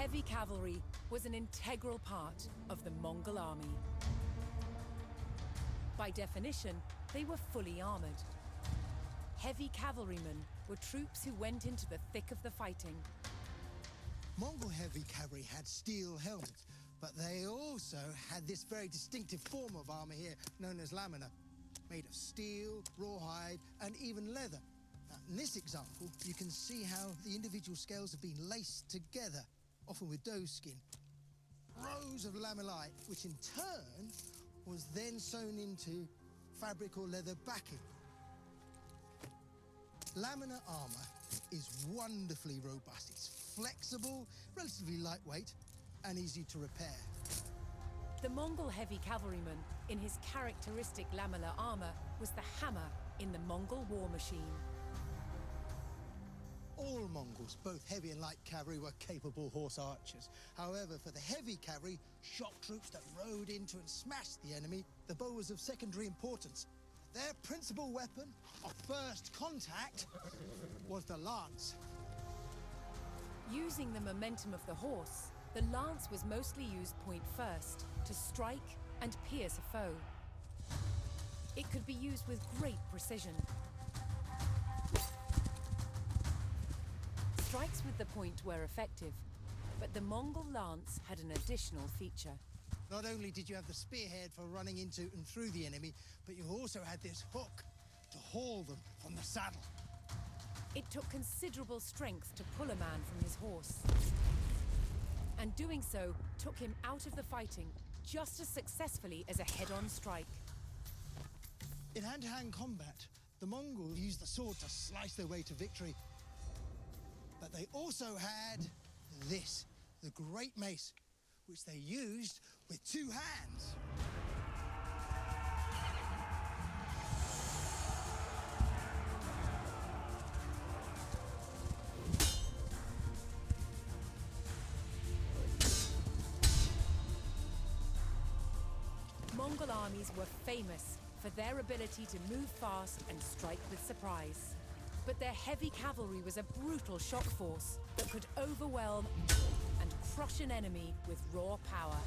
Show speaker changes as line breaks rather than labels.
heavy cavalry was an integral part of the Mongol army. By definition, they were fully armored. Heavy cavalrymen were troops who went into the thick of the fighting.
Mongol heavy cavalry had steel helmets, but they also had this very distinctive form of armor here, known as lamina, made of steel, rawhide, and even leather. Now, in this example, you can see how the individual scales have been laced together, often with doe skin. Rows of lamellae, which in turn was then sewn into fabric or leather backing. Lamina armor is wonderfully robust. It's flexible, relatively lightweight, and easy to repair.
The Mongol heavy cavalryman, in his characteristic lamellar armor, was the hammer in the Mongol war machine.
All Mongols, both heavy and light cavalry, were capable horse archers. However, for the heavy cavalry, shock troops that rode into and smashed the enemy, the bow was of secondary importance. Their principal weapon of first contact was the lance.
Using the momentum of the horse, the lance was mostly used point first to strike and pierce a foe. It could be used with great precision. Strikes with the point were effective, but the Mongol lance had an additional feature.
Not only did you have the spearhead for running into and through the enemy, but you also had this hook to haul them from the saddle.
It took considerable strength to pull a man from his horse. And doing so took him out of the fighting just as successfully as a head-on strike.
In hand-to-hand combat, the Mongols used the sword to slice their way to victory. But they also had this, the great mace, which they used with two hands.
Mongol armies were famous for their ability to move fast and strike with surprise. But their heavy cavalry was a brutal shock force that could overwhelm and crush an enemy with raw power.